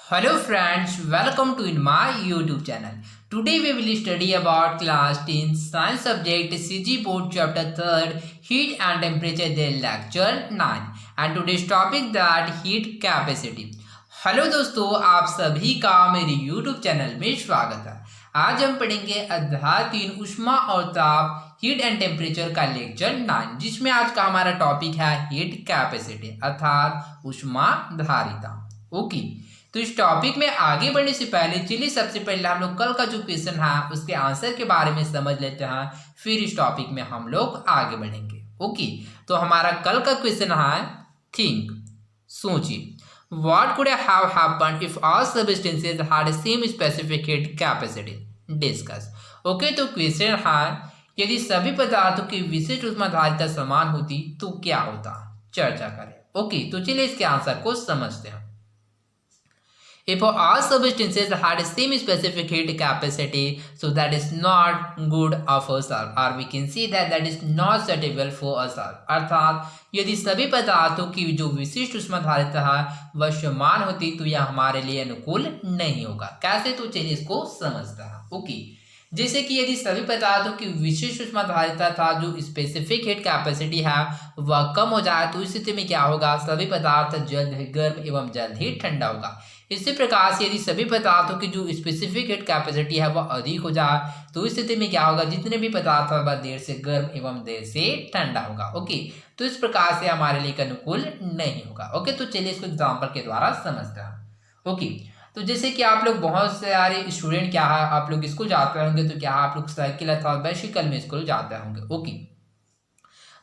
Hello friends, welcome to in my YouTube channel. Today we will study about class 10 science subject CG board chapter 3rd heat and temperature then lecture 9 and today's topic that heat capacity. Hello दोस्तों, आप सभी का मेरे YouTube channel में स्वागत है। आज हम पढ़ेंगे अध्याय 3 ऊष्मा और ताप हीट एंड टेम्परेचर का लेक्चर 9 जिसमें आज का हमारा टॉपिक है हीट कैपेसिटी अर्थात ऊष्मा धारिता। ओके, तो इस टॉपिक में आगे बढ़ने से पहले चलिए सबसे पहले हम लोग कल का जो क्वेश्चन है उसके आंसर के बारे में समझ लेते हैं, फिर इस टॉपिक में हम लोग आगे बढ़ेंगे। ओके, तो हमारा कल का क्वेश्चन है थिंक, सोचिए, what could have happened if all substances had same specific heat capacity, discuss. Okay, तो क्वेश्चन है यदि सभी पदार्थों की विशिष्ट ऊष्माधारिता समान होती तो क्या होता, चर्चा करें। ओके, तो चलिए इसके आंसर को समझते हैं। If all substances had same specific heat capacity, so that is not good of a solve, or we can see that is not suitable for a solve। अर्थात यदि सभी पदार्थों की जो विशिष्ट ऊष्माधारिता है वह समान होती तो यह हमारे लिए अनुकूल नहीं होगा। कैसे, तो चलिए इसको समझते हैं। ओके, जैसे कि यदि सभी पदार्थों की विशिष्ट ऊष्माधारिता था जो स्पेसिफिक हीट कैपेसिटी है वह कम हो जाए तो इस स्थिति में क्या होगा, सभी पदार्थ जल्द ही गर्म एवं जल्द ही ठंडा होगा। इसी प्रकार से यदि सभी पदार्थों की जो स्पेसिफिक हीट कैपेसिटी है वह अधिक हो जाए तो इस स्थिति में क्या होगा, जितने भी पदार्थ है वह देर से गर्म एवं देर से ठंडा होगा। ओके, तो इस प्रकार से हमारे लिए अनुकूल नहीं होगा। ओके, तो चलिए इसको एग्जाम्पल के द्वारा समझते हैं। ओके, तो जैसे कि आप लोग बहुत सारे स्टूडेंट क्या है, आप लोग स्कूल जाते होंगे तो क्या आप लोग साइकिल अथवा बाइसिकल में स्कूल जाते होंगे। ओके,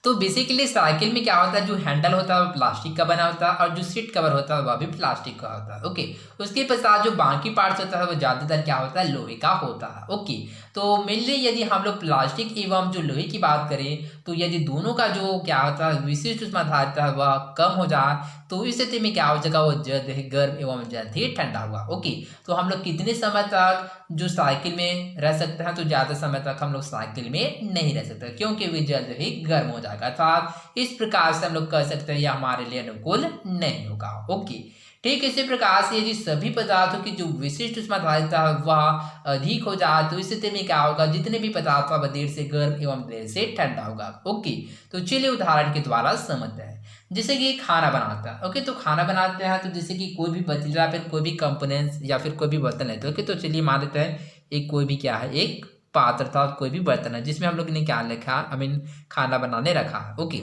तो बेसिकली साइकिल में क्या होता है, जो हैंडल होता है वो प्लास्टिक का बना होता है और जो सीट कवर होता है वह भी प्लास्टिक का होता है। ओके, उसके पश्चात जो बाकी पार्ट्स होता है वो ज़्यादातर क्या होता है, लोहे का होता है। ओके, तो मेनली यदि हम लोग प्लास्टिक एवं जो लोहे की बात करें तो यदि दोनों का जो क्या होता है विशिष्ट ऊष्माधारिता है वह कम हो जाए तो इस स्थिति में क्या हो जाएगा, वो जल्द ही गर्म एवं जल्द ही ठंडा होगा। ओके, तो हम लोग कितने समय तक जो साइकिल में रह सकते हैं, तो ज़्यादा समय तक हम लोग साइकिल में नहीं रह सकते क्योंकि वे जल्द ही गर्म हो जाएगा। अर्थात इस प्रकार से हम लोग कह सकते हैं यह हमारे लिए अनुकूल नहीं होगा। ओके, ठीक इसी प्रकार से यदि सभी पदार्थों की जो विशिष्ट ऊष्माधारिता है वह अधिक हो जाए तो इस स्थिति में क्या होगा, जितने भी पदार्थ वह देर से गर्म एवं देर से ठंडा होगा। ओके, तो चलिए उदाहरण के द्वारा समझते हैं। जैसे कि खाना बनाता है। ओके, तो खाना बनाते हैं तो जैसे कि कोई भी पतीला फिर कोई भी कंपोनेंट्स या फिर कोई भी बर्तन लेते हैं। ओके, तो चलिए मान लेते हैं एक कोई भी क्या है, एक पात्र था, कोई भी बर्तन है जिसमें हम लोग ने क्या रखा, खाना बनाने रखा है। ओके,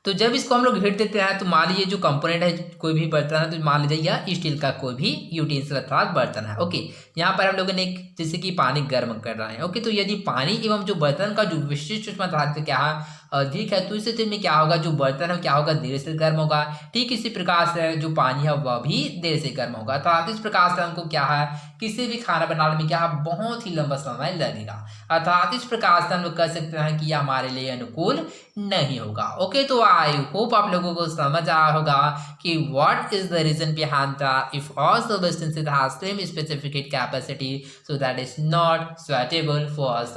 तो जब इसको हम लोग हीट देते हैं तो मान लीजिए जो कंपोनेंट है कोई भी बर्तन है, तो मान लीजिए यह स्टील का कोई भी यूटेंसिल अर्थात बर्तन है। ओके, यहाँ पर हम लोगों ने जैसे कि पानी गर्म कर रहे हैं। ओके, तो यदि पानी एवं जो बर्तन का जो विशिष्ट ऊष्माधारिता क्या है अधिक है तो इस स्थिति में क्या होगा, जो बर्तन है क्या होगा, देर से गर्म होगा। ठीक इसी प्रकार से जो पानी है वह भी देर से गर्म होगा। तो इस प्रकार से हमको क्या है, किसी भी खाना बनाने में क्या है, बहुत ही लंबा समय लगेगा। अर्थात इस प्रकार से हम लोग कह सकते हैं कि यह हमारे लिए अनुकूल नहीं होगा। ओके, तो आई होप आप लोगों को समझ आया होगा कि what is the reason behind the if all substances have same specific heat capacity so that is not suitable for us.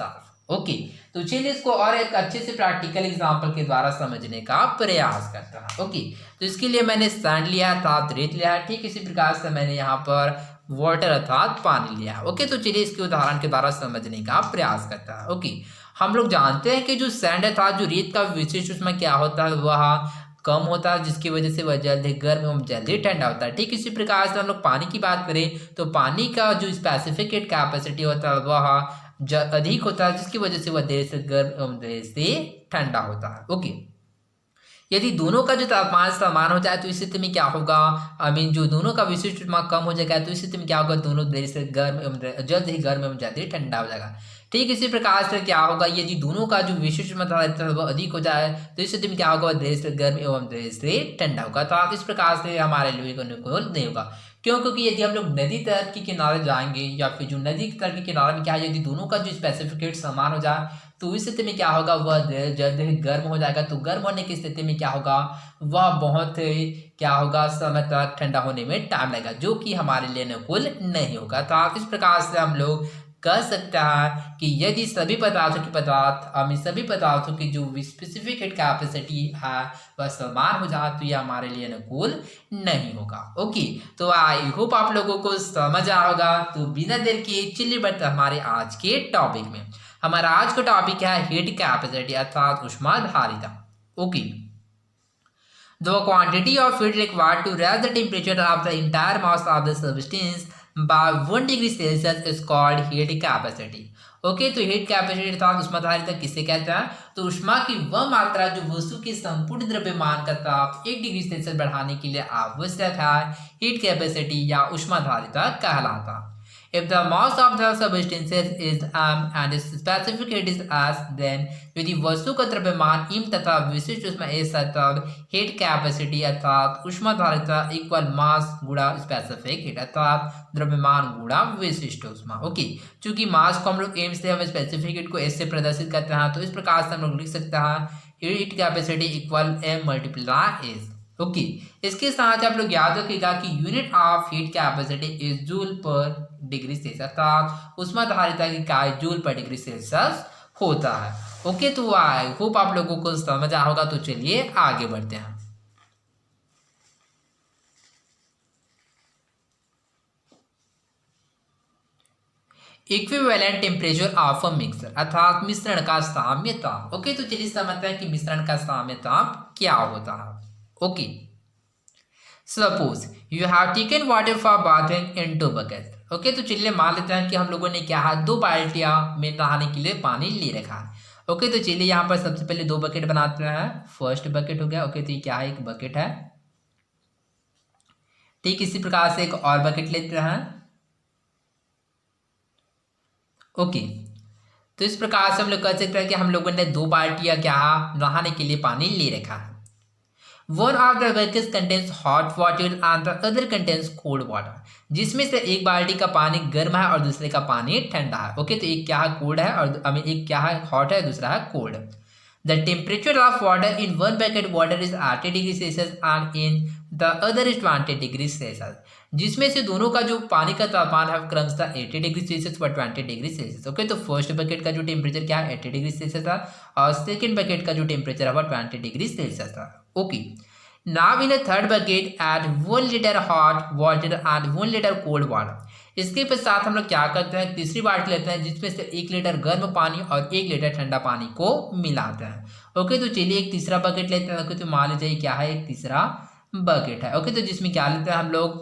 Okay, तो चलिए इसको और एक अच्छे से प्रैक्टिकल एग्जांपल के द्वारा समझने का प्रयास करता है। ओके, तो इसके लिए मैंने सैंड लिया था, रेत लिया है। ठीक इसी प्रकार से मैंने यहाँ पर वाटर अर्थात पानी लिया है। ओके, तो चलिए इसके उदाहरण के द्वारा समझने का प्रयास करता है। ओके, हम लोग जानते हैं कि जो सैंड था, जो रेत का विशिष्ट उसमें क्या होता है, वह कम होता है जिसकी वजह से वह जल्दी गर्म एवं जल्दी ठंडा होता है। ठीक इसी प्रकार से हम लोग पानी की बात करें तो पानी का जो स्पेसिफिक हीट कैपेसिटी होता है वह अधिक होता है जिसकी वजह से वह देर से गर्म एवं देर से ठंडा होता है। ओके, यदि दोनों का जो तापमान समान हो जाए तो इस स्थिति में क्या होगा, जो दोनों का विशिष्ट ऊष्मा कम हो जाएगा तो इस स्थिति में क्या होगा, दोनों देर से गर्म एवं जल्द ही गर्म एवं जल्द ही ठंडा हो जाएगा। ठीक इसी प्रकार से क्या होगा, यदि दोनों का जो विशिष्ट ऊष्माधारिता है वह अधिक हो जाए तो इस स्थिति में क्या होगा, वह देर से गर्म एवं देर से ठंडा होगा। तो आप इस प्रकार से हमारे लिए अनुकूल नहीं होगा। क्यों, क्योंकि यदि हम लोग नदी तट के किनारे जाएंगे या फिर जो नदी तट के किनारे में क्या है, यदि दोनों का जो स्पेसिफिक हीट समान हो जाए तो इस स्थिति में क्या होगा, वह जल्द ही गर्म हो जाएगा। तो गर्म होने की स्थिति में क्या होगा, वह बहुत क्या होगा, समय तक ठंडा होने में टाइम लगेगा जो कि हमारे लिए अनुकूल नहीं होगा। तो आप इस प्रकार से हम लोग कह सकता है कि यदि सभी पदार्थों की जो स्पेसिफिक हीट कैपेसिटी है वह समान हो जाए तो यह हमारे लिए अनुकूल नहीं होगा। ओके, तो आई होप आप लोगों को समझ आया होगा। तो बिना देर के चलिए बढ़ते हमारे आज के टॉपिक में। हमारा आज का टॉपिक है हीट कैपेसिटी अर्थात ऊष्माधारिता। Okay, the quantity of heat required to raise the temperature of the entire mass of the substance by 1 degree Celsius is called heat capacity। Okay, तो हीट कैपेसिटी अर्थात ऊष्माधारिता किसे कहते हैं? तो ऊष्मा की वह मात्रा जो वस्तु के संपूर्ण द्रव्यमान का ताप 1 डिग्री सेल्सियस बढ़ाने के लिए आवश्यक है, हीट कैपेसिटी या ऊष्माधारिता कहलाता। If the mass of the substances is m and its specific heat is s, then यदि वस्तु का द्रव्यमान m तथा विशिष्ट ऊष्मा s है तब हीट कैपेसिटी अर्थात ऊष्माधारिता इक्वल मास गुणा स्पेसिफिक हीट अर्थात द्रव्यमान गुणा विशिष्ट ऊष्मा। ओके, चूंकि मास को हम लोग m से हम स्पेसिफिक हीट को s से प्रदर्शित करते हैं तो इस प्रकार से हम लोग लिख सकते हैं heat capacity equal m multiply s। Okay, इसके साथ आप लोग याद रखिएगा कि unit of heat capacity is joule पर डिग्री सेल्सियस अर्थात ऊष्माधारिता की इकाई जूल पर डिग्री सेल्सियस होता है। ओके, तो आई होप आप लोगों को समझ आया होगा। तो चलिए आगे बढ़ते हैं। Equivalent temperature of a mixer अर्थात मिश्रण का साम्य ताप। ओके, तो चलिए समझते हैं कि मिश्रण का साम्य ताप क्या होता है। Okay, suppose you have taken water for bathing in 2 bucket. Okay, तो चलिए मान लेते हैं कि हम लोगों ने क्या है 2 बाल्टियां में नहाने के लिए पानी ले रखा है। ओके, तो चलिए यहाँ पर सबसे पहले 2 बकेट बनाते हैं। फर्स्ट बकेट हो गया। ओके, तो ये क्या है, एक बकेट है। ठीक इसी प्रकार से एक और बकेट लेते हैं। ओके, तो इस प्रकार से हम लोग कह सकते हैं कि हम लोगों ने 2 बाल्टियां क्या नहाने के लिए पानी ले रखा है। One of the buckets contains hot water and the other contains cold water। जिसमें से एक बाल्टी का पानी गर्म है और दूसरे का पानी ठंडा है। ओके, तो एक क्या है कोल्ड है और एक क्या है हॉट है, दूसरा है cold. The temperature of water in one bucket water is 80 degree Celsius and in the other is 20 degree Celsius. जिसमें से दोनों का जो पानी का तापमान है क्रमशः 80 डिग्री सेल्सियस व 20 डिग्री सेल्सियस। ओके, तो फर्स्ट बकेट का जो टेम्परेचर क्या है 80 डिग्री सेल्सियस था और सेकेंड बकेट का जो टेम्परेचर है वह 20 डिग्री सेल्सियस था। Okay, now in a third bucket add 1 litre hot water and 1 litre cold water. इसके पश्चात हम लोग क्या करते हैं, तीसरी बाल्टी लेते हैं जिसमें से 1 लीटर गर्म पानी और 1 लीटर ठंडा पानी को मिलाते हैं। ओके, तो चलिए एक तीसरा बकेट लेते हैं। ओके, तो मान लीजिए क्या है, एक तीसरा बकेट है। ओके, तो जिसमें क्या लेते हैं हम लोग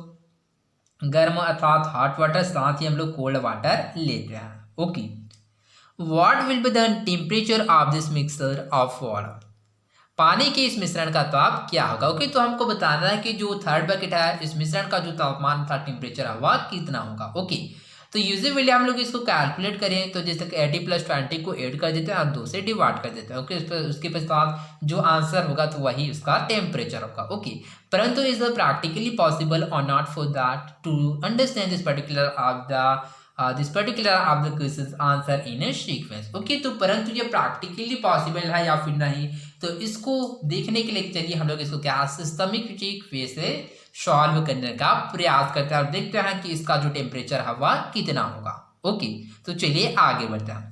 गर्म अर्थात हॉट वाटर, साथ ही हम लोग कोल्ड वाटर लेते हैं। Okay, what will be the temperature of this mixer of water. पानी के इस मिश्रण का ताप क्या होगा। ओके, तो हमको बताना है कि जो थर्ड बकेट है इस मिश्रण का जो तापमान था टेम्परेचर हवा कितना होगा। ओके, तो यूजुअली हम लोग इसको कैलकुलेट करें तो जैसे 80 + 20 को ऐड कर देते हैं और 2 से डिवाइड कर देते हैं। ओके, उसके पश्चात जो आंसर होगा तो वही उसका टेम्परेचर होगा। ओके, परंतु इज द प्रैक्टिकली पॉसिबल और not for that to understand this particular of the question answer in a sequence. Okay, तो परंतु ये प्रैक्टिकली पॉसिबल है या फिर नहीं, तो इसको देखने के लिए चलिए हम लोग इसको क्या सिस्टमिक वे से सॉल्व करने का प्रयास करते हैं और देखते हैं कि इसका जो टेम्परेचर हवा कितना होगा। ओके, तो चलिए आगे बढ़ते हैं।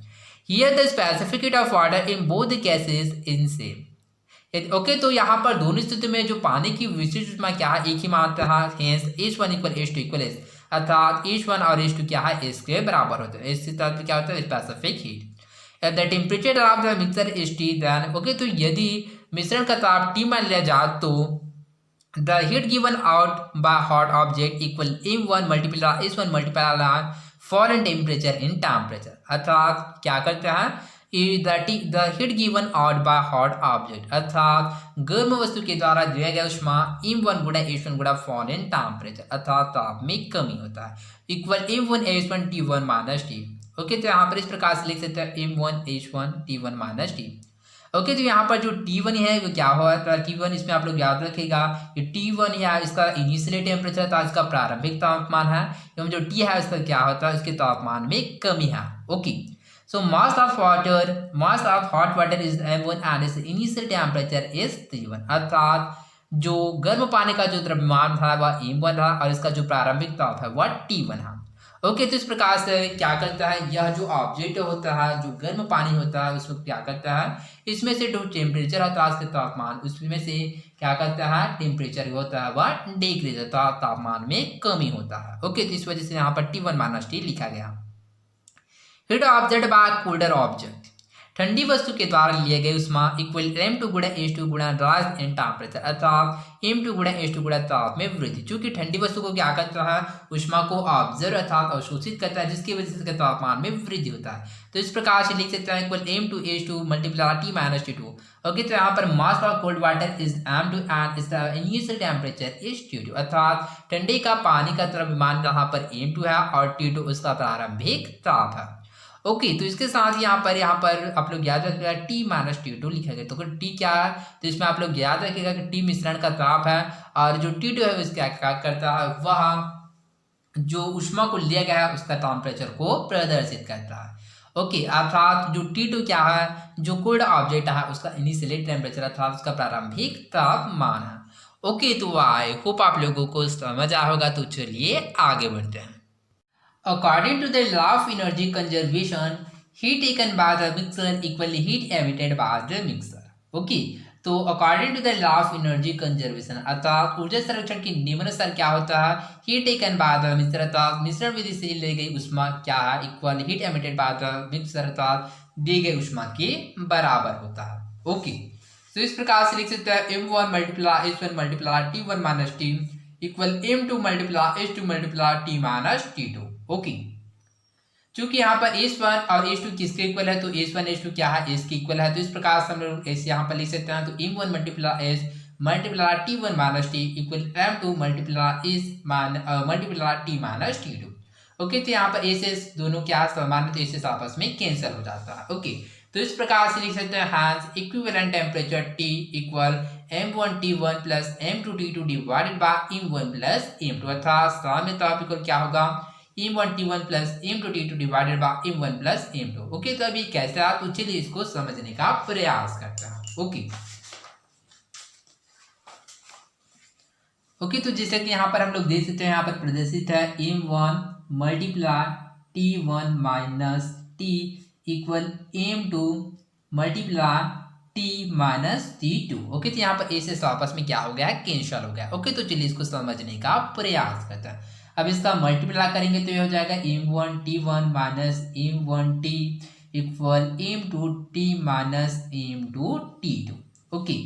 Here the specific heat of water in both the cases in same. Okay, तो यहाँ पर दोनों स्थिति में जो पानी की विशिष्ट ऊष्मा क्या है, एक ही मात्रा है, हेंस H1 = H2 = S अर्थात H1 और H2 क्या है, S के बराबर होते हैं। इससे तत्व क्या होता है, specific heat. If the temperature of the mixture is T, then okay, तो यदि मिश्रण का ताप T मान लिया जाए तो the heat given out by hot object equal M1 × S1 × foreign temperature in temperature। अर्थात क्या करते हैं, the heat given out by hot object अर्थात गर्म वस्तु के द्वारा दिया गया ऊष्मा M1 × H1 × foreign temperature अर्थात ताप में कमी होता है equal M1 H1 T1 - T। Okay, तो यहाँ पर इस प्रकार से लिख सकते हैं M1 H1 T1 - T। Okay, तो यहाँ पर जो T1 है वो क्या हुआ था, T1 इसमें आप लोग याद रखिएगा कि T1 है इसका इनिशियल टेम्परेचर था, इसका प्रारंभिक तापमान है, एवं जो T है इसका क्या होता है, इसके तापमान में कमी है। Okay, so mass of hot water is M1 and it's initial temperature is T1 अर्थात जो गर्म पानी का जो द्रव्यमान था वह M1 था और इसका जो प्रारंभिक ताप है वह T1 है। ओके, तो इस प्रकार से क्या करता है, यह जो ऑब्जेक्ट होता है, जो गर्म पानी होता है, उसमें क्या करता है, इसमें से जो टेम्परेचर होता है, उसके तापमान, उसमें से क्या करता है, टेम्परेचर होता है वह डिक्रीज होता है, तापमान में कमी होता है। ओके, तो इस वजह से यहाँ पर T1 माइनस टी लिखा गया। Heat object by colder object, ठंडी वस्तु के द्वारा लिए गए उष्मा इक्वल m2 गुणा h2 गुणा राइज इन टेम्परेचर, अर्थात m2 गुणा h2 गुणा ताप में वृद्धि। चूंकि ठंडी वस्तु को क्या करता है, उष्मा को ऑब्जर्व अर्थात अवशोषित करता है, जिसकी वजह से इसके तापमान में वृद्धि होता है। तो इस प्रकार से लिख सकते हैं equal m2 h2 multiply t minus t2। Okay, तो यहाँ पर mass of cold water is m2 and is the initial temperature is t2, अर्थात ठंडे का पानी का द्रव्यमान यहाँ पर m2 है और t2 उसका प्रारंभिक ताप है। ओके, तो इसके साथ यहाँ पर आप लोग याद रखिएगा T माइनस T2 लिखा गया। तो अगर T क्या है, तो इसमें आप लोग याद रखिएगा कि T मिश्रण का ताप है और जो T2 है उसका क्या करता है, वह जो ऊष्मा को लिया गया है उसका टेम्परेचर को प्रदर्शित करता है। ओके, अर्थात जो T2 क्या है, जो कोल्ड ऑब्जेक्ट है उसका इनिशियल टेम्परेचर अर्थात उसका प्रारंभिक तापमान है। ओके, तो आई होप आप लोगों को समझ आया होगा। तो चलिए आगे बढ़ते हैं। According to the law of energy conservation, heat taken by the mixer equal heat emitted by the mixer. Okay, तो according to the law of energy conservation अर्थात ऊर्जा संरक्षण के नियमानुसार क्या होता है, heat taken by the mixer अर्थात मिश्रण विधि से ली गई ऊष्मा क्या है, equal heat emitted by the mixer अर्थात दी गई ऊष्मा के बराबर होता है। ओके, तो इस प्रकार से लिख सकते हैं m1 multiply h1 multiply t1 minus t equal m2 multiply h2 multiply t minus t2। Okay, चूंकि यहाँ पर h1 और h2 किसके इक्वल है, तो h1 h2 क्या है, s के इक्वल है। तो इस प्रकार से हम लोग ऐसे यहाँ पर लिख सकते हैं, तो m1 multiply s multiply t1 minus t equal m2 multiply s multiply t minus t2। Okay, तो यहाँ पर s दोनों क्या समान है, तो s आपस में कैंसिल हो जाता है। ओके, तो इस प्रकार से लिख सकते हैं hence equivalent temperature T equal m1 t1 plus m2 t2 divided by m1 plus m2, अर्थात सामान्य ताप इक्वल क्या होगा, m1 t1 plus m2 t2 divided by m1 plus m2। Okay, तो अभी कैसे आप, तो चलिए इसको समझने का प्रयास करते हैं। ओके, तो जैसे कि यहाँ पर हम लोग देख सकते हैं, यहाँ पर प्रदर्शित है m1 multiply t1 minus t equal m2 multiply t minus t2। Okay, तो यहाँ पर ऐसे आपस में क्या हो गया है, कैंसिल हो गया। ओके, तो चलिए इसको समझने का प्रयास करते हैं। अब इसका मल्टीप्लाई करेंगे तो ये हो जाएगा m1 t1 minus m1 t equal m2 t minus m2 t2। Okay,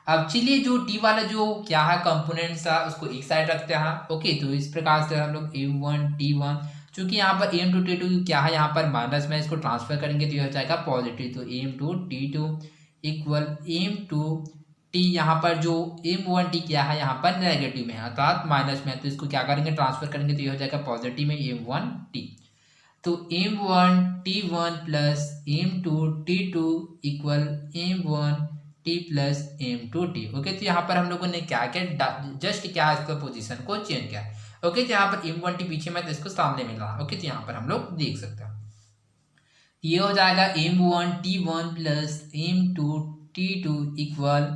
अब चलिए जो t वाला जो क्या है कंपोनेंट्स है उसको एक साइड रखते हैं। ओके, तो इस प्रकार से हम लोग m1 t1, चूंकि यहाँ पर m2 t2 क्या है, यहाँ पर माइनस में इसको ट्रांसफर करेंगे तो ये हो जाएगा पॉजिटिव। तो m2 t2 equal m2 t, यहाँ पर जो m1 t क्या है, यहाँ पर नेगेटिव में है अर्थात माइनस में है, तो इसको क्या करेंगे, ट्रांसफर करेंगे तो ये हो जाएगा पॉजिटिव में m1 t। तो m1 t1 plus m2 t2 equal m1 t plus m2 t। Okay, तो यहाँ पर हम लोगों ने क्या किया, जस्ट क्या है, इसका पोजीशन को चेंज किया। ओके, तो यहाँ पर m1 t पीछे में तो इसको सामने मिल रहा है। ओके, तो यहाँ पर हम लोग देख सकते हैं, ये हो जाएगा m1 t1 plus m2 t2 equal.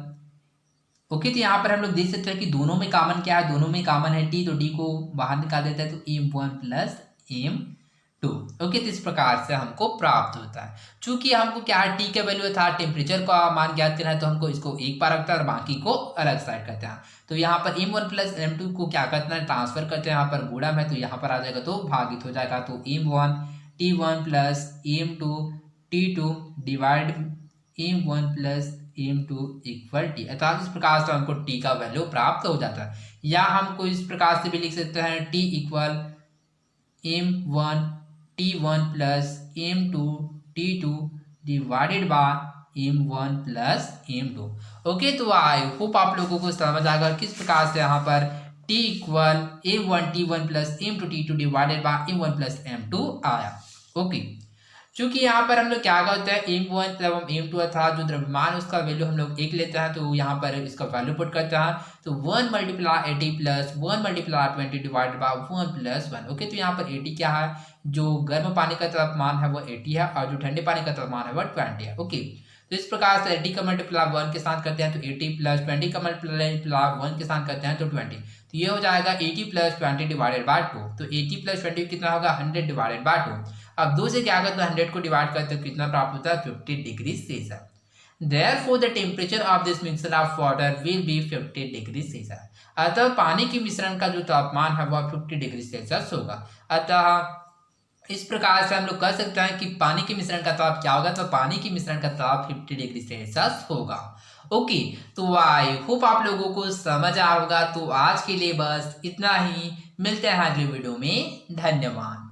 Okay, तो यहाँ पर हम लोग देख सकते हैं कि दोनों में कॉमन क्या है, दोनों में कॉमन है t, तो t को बाहर निकाल देता है, तो m1 प्लस m2। ओके, तो इस प्रकार से हमको प्राप्त होता है। चूंकि हमको क्या है, t का वैल्यू था, टेम्परेचर का मान ज्ञात करना है, तो हमको इसको एक बार रखता है और बाकी को अलग साइड करते हैं। तो यहाँ पर m1 प्लस m2 को क्या करना है, ट्रांसफर करते हैं, यहाँ पर गुणा है तो यहाँ पर आ जाएगा तो भागित हो जाएगा। तो m1 t1 plus m2 t2 divide m1 plus m2 equal t, अर्थात इस प्रकार से हमको t का वैल्यू प्राप्त हो जाता है। या हमको इस प्रकार से भी लिख सकते हैं t equal m1 t1 plus m2 t2 divided by m1 plus m2। Okay, तो आई होप आप लोगों को समझ आएगा किस प्रकार से यहाँ पर t equal m1 t1 plus m2 t2 divided by m1 plus m2 आया। ओके, चूंकि यहाँ पर हम लोग क्या होता है, m1 एवं m2 अर्थात जो द्रव्यमान उसका वैल्यू हम लोग एक लेते हैं, तो यहाँ पर इसका वैल्यू पुट करते हैं, तो 1 multiply 80 plus 1 multiply 20 divide by 1 plus 1। Okay, तो यहाँ पर 80 क्या है, जो गर्म पानी का तापमान है वो 80 है और जो ठंडे पानी का तापमान है वो 20 है। ओके, तो इस प्रकार से 80 का मल्टीप्लाई 1 के साथ करते हैं तो 80 प्लस 20 का मल्टीप्लाई 1 के साथ करते हैं तो 20। तो ये हो जाएगा 80 प्लस 20 डिवाइडेड बाय 2। तो 80 प्लस 20 कितना होगा 100 डिवाइडेड बाय 2। अब 2 से क्या करते हैं 100 को डिवाइड करते हैं कितना प्राप्त होता है 50 degree Celsius. Therefore, the temperature of this mixture of water will be 50 degree Celsius. अतः पानी के मिश्रण का जो तापमान है वह 50 डिग्री सेल्सियस होगा। अतः इस प्रकार से हम लोग कह सकते हैं कि पानी के मिश्रण का ताप क्या होगा, तो पानी के मिश्रण का ताप 50 डिग्री सेल्सियस होगा। ओके, तो आई होप आप लोगों को समझ आया होगा। तो आज के लिए बस इतना ही, मिलते हैं अगले वीडियो में। धन्यवाद।